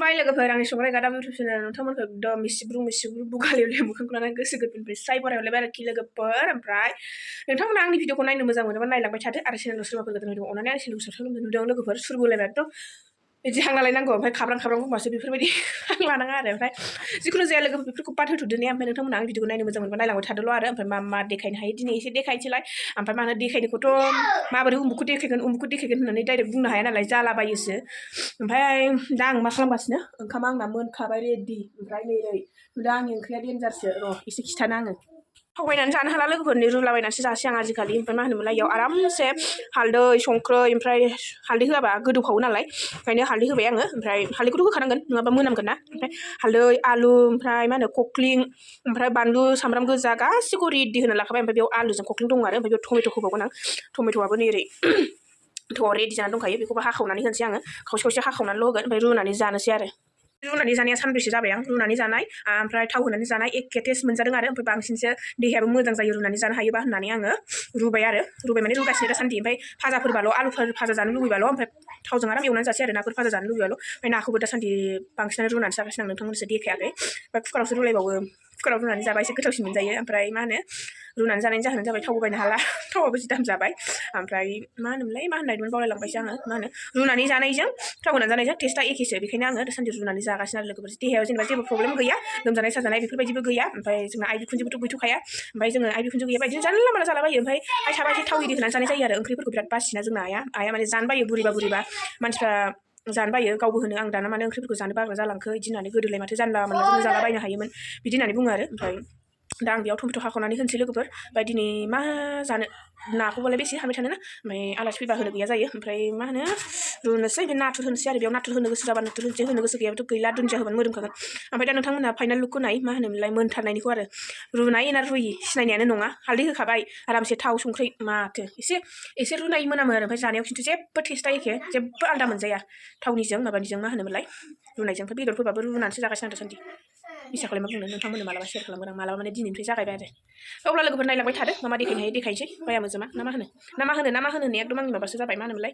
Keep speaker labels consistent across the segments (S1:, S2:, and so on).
S1: खुलुमबाय लोगोफोर आंनि संग्राय गादाम इउटुब चेनेल नोंथांमोनखौ एकदम मिसिब्रु गालियाव मोखांखौ लानानै गोसो गोरबोनिफ्राय स्राय बरायहरलायबाय आरोखि लोगोफोर ओमफ्राय नोंथांमोना आंनि भिडिअखौ नायनो मोजां मोनोबा नायलांबाय थादो आरो चेनेलाव सोरबाफोर गोदान भिडिअ अननानै आंनि चेनेलखौ साबस्क्राइब खालामनो नुदों लोगोफोर सुरबोलायबाय एकदम बिदि हां लालायनांगौ ओमफ्राय खाब्रां बुंबासो बेफोरबायदि हां लानाङा आरो ओमफ्राय जिखुनु जाया लोगोफोर बेफोरखौ बाद होथ'दो ने ओमफ्राय नोंथांमोना आंनि भिडिअखौ नायनो मोजां मोनबा नायलांबाय थादोल' आरो ओमफ्राय मा देखायनो हायो दिनै एसे देखायनोसैलाय ओमफ्राय मा होनो देखायनोखौथ' माबोरै उमुखखौ देखायगोन होननानै डाइरेक्ट बुंनो हाया नालाय जालाबायोसो ओमफ्राय दा आं मा खालामगासिनो ओंखामा आंना मोनखाबाय रेडि ओमफ्राय नै दा आंनि ओंख्रिया डेन्जारसो र' एसे खिथानो आङो थावबायनानै जानो हाला लोगोफोरनि रुलाबायनानैसो जासै आं आजिखालि ओमफ्राय मा होनोमोनलाय इयाव आरामसे हालदै संख्रै ओमफ्राय हालदै होआबा गोदौखावो नालाय ओंखायनो हालदै होबाय आङो ओमफ्राय हालदैखौथ' होखानांगोन नङाबा मोनामगोन ना ओमफ्राय हालदै आलु ओमफ्राय मा होनो कक्लिं ओमफ्राय बानलु सामब्राम गोजा गासिखौबो रेडि होना लाखाबाय ओमफ्राय बेयाव आलुजों कक्लिं दङ आरो ओमफ्राय बेयाव टमेट' होबावगोन आं टमेट'आबो नै ओरै थ'आव रेडि जानानै दंखायो बेखौबो हाखावनानै होनोसै आङो खावसे हाखावनानैल' होगोन ओमफ्य रुनानै जानोसै आरो रुनानै जानाया सानब्रैसो जाबाय आं रुनानै जानाय ओमफ्राय थाव होनानै जानाय एखे टेस्ट मोनजादों आरो ओमफ्राय बांसिनसो देहायाबो मोजां जायो रुनानै जानो हायोबा होननानै आङो रुबाय माने रुगासिनो दासान्दि ओमफ्राय फाजाफोरबाल' आलुफोर भाजा जानो लुबैबाल' ओमफ्राय थावजों आराम एवनानै जासै आरो नाफोर भाजा जानो लुबैबाल' ओमफ्राय नाखौबो दासान्दि बांसिनानो रुनानै जागासिनो आं नोंथांमोनसो देखायाखै ओमफ्राय कुकारावसो रुलायबावो कुकाराव रुनानै जाबा एसे गोथावसिन मोनजायो ओमफ्राय मा होनो रुनानै जानायनि जाहोनानो जाबाय थावबो बायनो हाला थावाबो जि दाम जाबाय ओमफ्राय मा होनोमोनलाय मा होननायमोन बावलायलांबायसो आङो मा होनो रुनानै जानायजों थाव होनानै जानायजों टेस्टआ एखेसो बेखायनो आङो दासान्दि रुनानै जागासिनो आरो लोगोफोर देहायाव जेनेबा जेबो प्रब्लेम गैया लोमजानाय साजानाय बेफोरबायदिबो गैया ओमफ्राय जोंना आइ बिखुनजोबोथ' गैथ'खाया ओमफ्राय जोङो आइ बिखुनजो गैयाबा बिदिनो जानला मानला जालाबायो ओमफ्राय आइ थाबा एसे थाव इरि होनानै जानाय जायो आरो ओंख्रिफोरखौ बिराद बासिना जोंना आइया माने जानो बायो बुरिबा मानसिफ्रा जानो बायो गावबो होनो आं दाना माने ओंख्रिफोरखौ जानो बाग्रा जालांखो बिदि होननानै गोदोलाय माथो जानला मानला जोंनो जालाबायनो हायोमोन बिदि होननानै बुङो आरो ओमफ्राय दा आं बेयाव टमेट' हाखावनानै होनोसै लोगोफोर ओमफ्राय दिनै मा जानो नाखौबालाय बेसे हाबाय थानो ना ओमफ्राय आलासि फैबा होनो गैया जायो ओमफ्राय मा होनो रुनोसै ओमफ्राय नाथुर होनोसै आरो बेयाव नाथुर होनो गोसो जाबा नाथुर होनोसै होनो गोसो गैयाबाथ' गैला दुन्दिया होबानो मोदोमखागोन ओमफ्राय दा नोंथांमोनहा फाइनाल लुकखौ नाय मा होनोमोनलाय मोनथारनायनिखौ आरो रुनाय ना रुयि सिनायनायानो नङा हालदै होखाबाय आरामसे थाव संख्रि माथो एसे रुनाय मोनामो आरो ओमफ्राय जानायाव खिन्थु जेबो टेस्टआ एखे जेबो आलदा मोनजाया थावनिजों माबानिजों मा होनोमोनलाय रुनायजों ओमफ्राय बेदरफोरबाबो रुनानैसो जागासिनो आं दासान्दि मिसाखौलाय मा बुंनो नोंथांमोननो मालाबा शेयार खालामगोन आं मालाबा माने दिनैनिफ्राय जागायबाय आरो अब्ला लोगोफोर नायलांबाय थादो मा देखायनो हायो देखायनोसै बाया मोजोमा ना मा होनो होननाया एकदम आंनि माबासो जाबाय मा होनोमोनलाय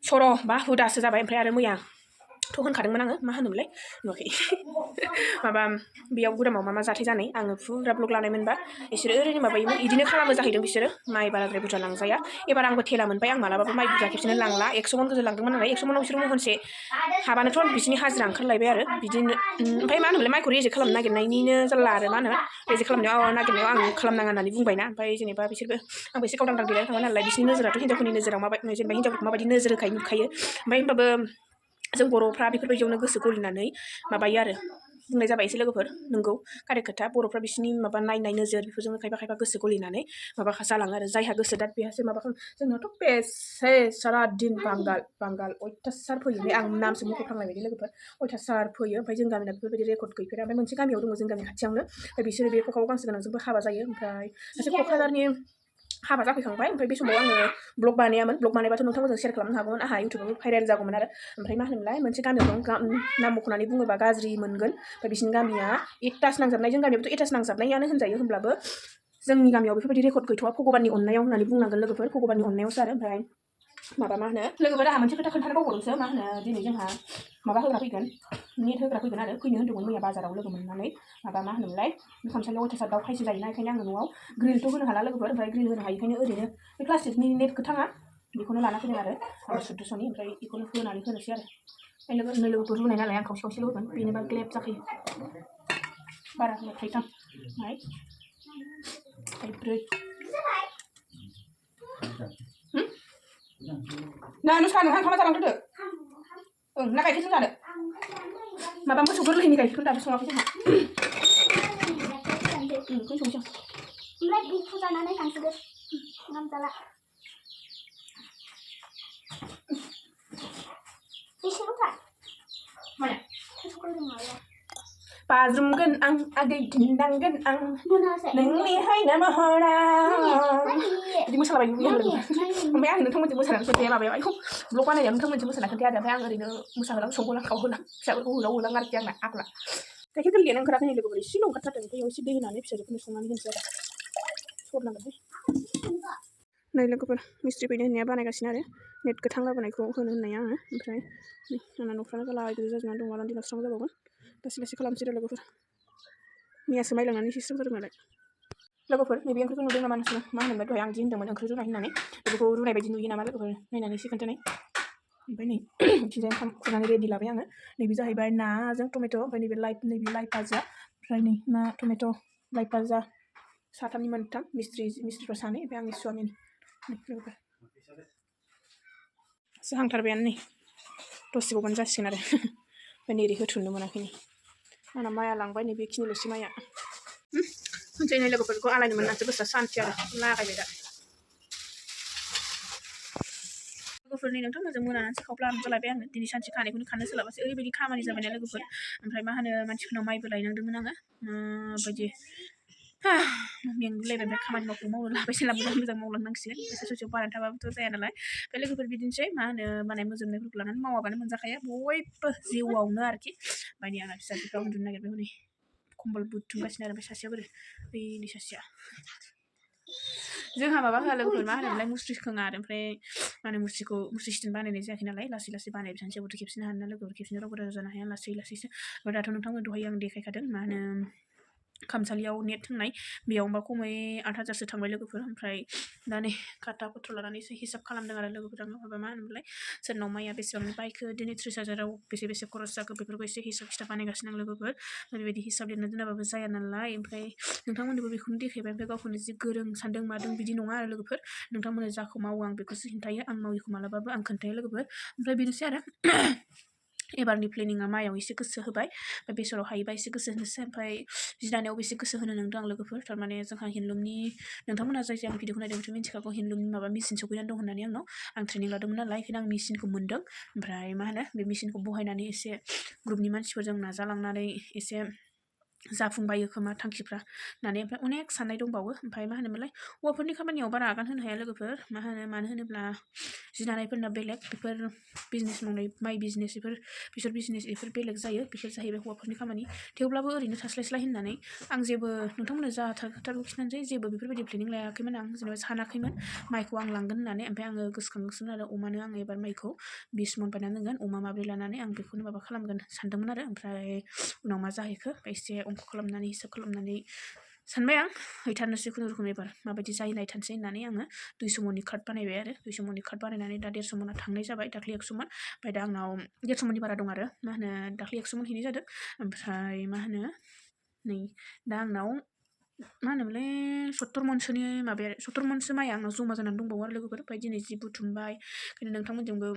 S1: सर' बा हुदासो जाबाय ओमफ्राय आरो मैया थ' होनखादोंमोन आङो मा होनोमोनलाय नुवाखै माबा बेयाव गुदामाव मा जाथाय जानाय आङो फुरा ब्लग लानायमोनबा बिसोरो ओरैनो माबायोमोन बिदिनो खालामो जाहैदों बिसोरो माइ बाराद्राय बुरजा लांजाया एबार आंबो थेला मोनबाय आं मालाबाबो माइ बुरजा खेबसेनो लांला 100 मन गोजो लांदोंमोन नालाय 100 मनाव बिसोर महनसे हाबानोथ' बिसिनि हाजिरा ओंखारलायबाय आरो बिदिनो ओमफ्राय मा होनोमोनलाय माइखौ रेजेक्ट खालामनो नागिरनायनिनो जारला आरो मा होनो रेजेक्ट खालामनायाव नागिरनायाव आं खालामनाङा होननानै बुंबायना ओमफ्राय जेनेबा बिसोरबो आंबो एसे गावदांदां देलायना थांबाय नालाय बिसिनि नोजोराथ' हिनजावफोरनि नोजोराव माबायदि जेनेबा हिनजावफोरखौ माबायदि नोजोर नुखायो ओमफ्राय होमबाबो जों बर'फ्रा बेफोरबायदियावनो गोसो गलिनानै माबायो आरो बुंनाय जाबाय एसे लोगोफोर नंगौ कारेक्ट खोथा बर'फ्रा बिसिनि माबा नायनाय नोजोर बेफोरजोंनो खायफा गोसो गलिनानै माबा जालाङो आरो जायहा गोसो दा बेहासो माबा जोंनाथ' बेसे सारा दिन बांगाल अयथासार फैयो आं नामसो मख'फ्लांलायबाय लोगोफोर अयथासार फैयो ओमफ्राय जों गामिना बेफोरबायदि रेकर्ड गैफेरा ओमफ्राय मोनसे गामियाव दङ जों गामि खाथियावनो ओमफ्राय बिसोरो बे ककाव गांसो गोनांजोंबो हाबा जायो ओमफ्राय सासे क'क्राझारनि हाबा जाफैखांबाय ओमफ्राय बे समाव आङो ब्लग बानायबाथ' नोंथांमोनजों शेयार खालामनो हागौमोन आंहा इउटुबावबो भाइरेल जागौमोन आरो ओमफ्राय मा होनोमोनलाय मोनसे गामियाव दं नाम मख'नानै बुङोबा गाज्रि मोनगोन ओमफ्राय बिसिनि गामिया एटास नांजाबनाय जों गामियावथ' एटास नांजाबनायानो होनजायो होमब्लाबो जोंनि गामियाव बेफोरबायदि रेकर्ड गैथ'वा भगबाननि अननायाव होननानै बुंनांगोन लोगोफोर भगबाननि अननायावसो आरो ओमफ्राय माबा मा होनो लोगोफोर आंहा मोनसे खोथा खोन्थानो बावबावदोंसो मा होनो दिनै जोंहा माबा होग्रा फैगोन नेट होग्रा फैगोन आरो फैनो होन्दोंमोन मैया बाजाराव लोगो मोननानै माबा मा होनोमोनलाय खामसालियाव अयथासार दाउ खायसो जायोना ओंखायनो आङो न'आव ग्रिलथ' होनो हाला लोगोफोर ओमफ्राय ग्रिल होनो हायिखायनो ओरैनो बे प्लास्टिकनि नेट गोथाङा बेखौनो लाना फैदों आरो आं 1400नि ओमफ्राय बेखौनो होनानै होनोसै आरो लोगोफोर रुनाय नालाय आं खावसेल' होगोन बेनोबा ग्लेब जाखायो बारा होनो थाइथाम थाइब्रै ना नुस्खा नोंहा ओंखामा जालांदो ओं ना गाइखेरजों जानो माबा मोसौ गोरलैनि गाइखेरखौ दाबो सङाखै जोंहा बेखौनो संसै ओमफ्राय बेखौ जानानै थांसैदो ओंखाम जाला बेसेल'थार माया बाज्रुमगोन आं आगै दिन्दांगोन आं नोंनि हायना महरा बिदि मोसालाबाय लुबैयो आरो ओमफ्राय आं नोंथांमोनजों मोसानानै खोन्थाया माबायाव आयौ ब्लग बानायनायाव नोंथांमोनजों मोसानानै खोन्थाया आरो ओमफ्राय आं ओरैनो मोसाहोलां संहोलां खावहोलां फिसाफोरखौ होलां आरोखि आंना आगला गाइखेर गोरलैयानो ओंखाराखै नै लोगोफोर एसेल' ओंखारथारदों ओमफ्राय एसे दै होनानै फिसाजोफोरनो संनानै होनोसै आरो सरनांगोनहाय नै लोगोफोर मिस्ट्रि फैनो होननाया बानायगासिनो आरो नेट गोथां लाबोनायखौ होनो होननाया आङो ओमफ्राय नै आंना न'फ्रानो जाला बायदि जाजोबनानै दं आरो दिनाव स्रां जाबावगोन लासै लासै खालामसै आरो लोगोफोर मैयासो माइ लांनानै एसे स्रां जादों नालाय लोगोफोर नैबे ओंख्रिखौ नुदों नामा नोंसोर मा होनोमोन दहाय आं जि होनदोंमोन ओंख्रि रुनाय होननानै बेखौ रुनाय बायदि नुयो नामा लोगोफोर नायनानै एसे खोन्थानाय ओमफ्राय नै बिथिंजाय ओंखाम खुरनानै रेडि लाबाय आङो नैबे जाहैबाय नाजों टमेट' ओमफ्राय नैबे लाइ भाजा ओमफ्राय नै ना टमेट' लाइ भाजा साथामनि मोनथाम मिस्ट्रिफ्रा सानै ओमफ्राय आंनि स्वामिनि लोगोफोर जाहांथारबायानो नै दसेबावबानो जासिगोन आरो ओमफ्राय नै ओरै होथुननो मोनाखै नै आंना माइआ लांबाय नै बेखिनिल'सै माइआ होनसै नै लोगोफोरखौ आलायनो मोननानैसो गोसोआ सान्थि आरो लागायबाय दा लोगोफोर नै नोंथांमोनजों मोनानानैसो खावब्ला जालायबाय आङो दिनै सानसे खानायखौनो खाननो सोलाबासै ओरैबायदि खामानि जाबायना लोगोफोर ओमफ्राय मा होनो मानसिफोरनाव माइबो लायनांदोंमोन आङो माबायदि मेंगुलायबाय ओमफ्राय खामानि मावनो लाबाय जेला मोजां मावलांनांसिगोन एसे ससेयाव बारायना थाबाबोथ' जाया नालाय ओमफ्राय लोगोफोर बिदिनोसै मा होनो बानाय मोजोमनायफोरखौ लानानै मावाबानो मोनजाखाया बयबो जिउआवनो आरोखि ओमफ्राय नै आंना फिसाजोफ्रा उन्दुनो नागिरबाय हनै कम्बल बुथुमगासिनो आरो ओमफ्राय सासेया बोरै बैनि सासेया जोंहा माबा होआ लोगोफोर मा होनोमोनलाय मुस्रि खोङा आरो ओमफ्राय मा होनो मुस्रि सिटेन बानायनाय जायाखै नालाय लासै लासै बानायबाय थानोसै जेबोथ' खेबसेनो हानो ना लोगोफोर खेबसेनो रावबो जानो हाया लासै लासैसो ओमफ्राय दाथ' नोंथांमोन दहाय आं देखायखादों मा होनो खामसालियाव नेट होनाय बेयावबा खमै 8,000सो थांबाय लोगोफोर ओमफ्राय दा नै खाथा पत्र लानानै एसे हिसाब खालामदों आरो लोगोफोर आङो माबा मा होनोमोनलाय सोरनाव माइया बेसेबां बायखो दिनै 30,000आव बेसे खरस जाखो बेफोरखौ एसे हिसाब खिथाब बानायगासिनो आं लोगोफोर बेबायदि हिसाब लिरना दोनाबाबो जाया नालाय ओमफ्राय नोंथांमोननोबो बेखौनो देखायबाय ओमफ्राय गावखौनो जि गोरों सानदों मादों बिदि नङा आरो लोगोफोर नोंथांमोननो जाखौ मावो आं बेखौसो खिन्थायो आं माविखौ मालाबाबो आं खोन्थायो लोगोफोर ओमफ्राय बेनोसै आरो एबारनि प्लेनिंआ माइयाव एसे गोसो होबाय ओमफ्राय बेसराव हायोबा एसे गोसो होनोसै ओमफ्राय जि दानायावबो एसे गोसो होनो नंदों आं लोगोफोर थारमाने जोंहा हेन्दलुमनि नोंथांमोना जाय आं भिडिअखौ नायदों बिथ' मिन्थिखागौ हेन्दलुमनि माबा मेसिन सौफैनानै दं होननानै आंनाव आं ट्रेनिं लादोंमोन नालाय ओंखायनो आं मेसिनखौ मोन्दों ओमफ्राय मा होनो बे मेसिनखौ बहायनानै एसे ग्रुपनि मानसिफोरजों नाजालांनानै एसे जाफुंबायो खोमा थांखिफ्रा होननानै ओमफ्राय अनेक साननाय दंबावो ओमफ्राय मा होनोमोनलाय हौवाफोरनि खामानियाव बारा आगान होनो हाया लोगोफोर मा होनो मानो होनोब्ला जि दानायफोरना बेलेग बेफोर बिजनेस मावनाय माइ बिजनेस बिसोर बिजनेस बेफोर बेलेग जायो बिसोर जाहैबाय हौवाफोरनि खामानि थेवब्लाबो ओरैनो थास्लायस्लाय होननानै आं जेबो नोंथांमोननो जा खोथाखौ खिन्थानोसै जेबो बेफोरबायदि प्लेनिं लायाखैमोन आं जेनेबा सानाखैमोन माइखौ आं लांगोन होननानै ओमफ्राय आङो गोसोखांगासिनो आरो अमानो आङो एबार माइखौ 20 मन बायना दोनगोन अमा माब्रै लानानै आं बेखौनो माबा खालामगोन सानदोंमोन आरो ओमफ्राय उनाव मा जाहैखो एसे अंक खालामनानै हिसाब खालामनानै सानबाय आं हैथारनोसै खुनुरुखुम एबार माबायदि जायो नायथारनोसै होननानै आङो 200 मननि कार्ड बानायबाय आरो 200 मननि कार्ड बानायनानै दा 150 मना थांनाय जाबाय दाख्लै 100 मन ओमफ्राय दा आंनाव 150 मननि बारा दं आरो मा होनो दाख्लै 100 मन हैनाय जादों ओमफ्राय मा होनो नै दा आंनाव मा होनोमोनलाय 70 मनसोनि माबाया 70 मनसो माइया आंनाव जमा जानानै दंबावो आरो लोगोफोर ओमफ्राय दिनै जि बुथुमबाय ओंखायनो नोंथांमोनजोंबो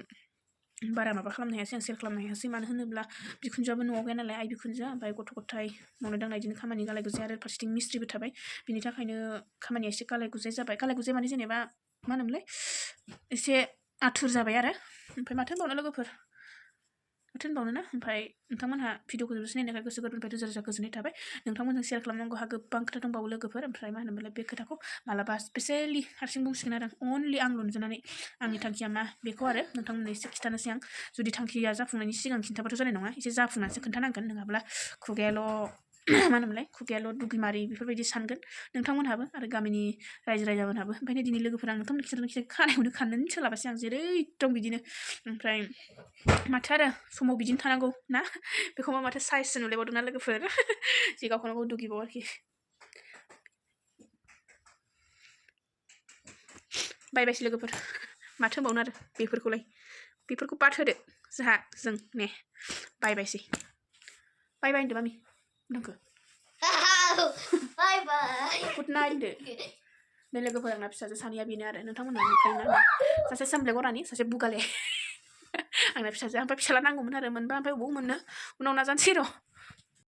S1: बारा माबा खालामनो हायासै आं सेयार खालामनो हायासै मानो होनोब्ला बिखुनजोआबो न'आव गैया नालाय आइ बिखुनजो ओमफ्राय गथ' गथाय मावनाय दांनाय बिदिनो खामानि गालाय गुजाय आरो फारसेथिं मिस्ट्रिबो थाबाय बिनि थाखायनो खामानिया एसे गालाय गुजाय जाबाय गालाय गुजाय माने जेनेबा मा होनोमोनलाय एसे आथुर जाबाय आरो ओमफ्राय माथो होनबावनो लोगोफोर माथो होनबावनो ना ओमफ्राय नोंथांमोनहा भिडिअखौ जोबोद नायनो थाखाय गोसो गोरबोनिफ्राय रोजा रोजा गोजोननाय थाबाय नोंथांमोनजों शेयार खालामनांगौहा गोबां खोथा दंबावो लोगोफोर ओमफ्राय मा होनोमोनलाय बे खोथाखौ मालाबा स्पेसियेलि हारसिं बुंसिगोन आरो अनलि आंल' नुजानानै आंनि थांखिया मा बेखौ आरो नोंथांमोननो एसे खिन्थानोसै आं जुदि थांखिया जाफुंनायनि सिगां खिन्थाबाथ' जानाय नङा एसे जाफुंनानैसो खोन्थानांगोन नङाब्ला खुगायाल' मा होनोमोनलाय खुगायाल' दुगिमारि बेफोरबायदि सानगोन नोंथांमोनहाबो आरो गामिनि रायजो राजामोनहाबो ओमफ्राय दिनै लोगोफोर आं नोंथांमोननि खिन्थानो खानायखौनो खाननोनो सोलाबासै आं जेरै दं बिदिनो ओमफ्राय माथो आरो समाव बिदिनो थानांगौ ना बेखौबा माथो साइजसो नुलायबावदोंना लोगोफोर जि गावखौनो गाव दुगिबाव आरोखि बायबायसै लोगोफोर माथो होनबावनो आरो बेफोरखौ बाद होदो जों ने बायबायसै बाय बाय होनदो मामि नोंखौ बाय बाय गुड नाइट होनदो नै लोगोफोर आंना फिसाजो सानैया बेनो आरो नोंथांमोनहा नुखायोना सासे सामब्लेक अरानि सासे बुगाले आंना फिसाजो ओमफ्राय फिसाला नांगौमोन आरो मोनबा ओमफ्राय बबाव मोननो उनाव नाजानोसै र'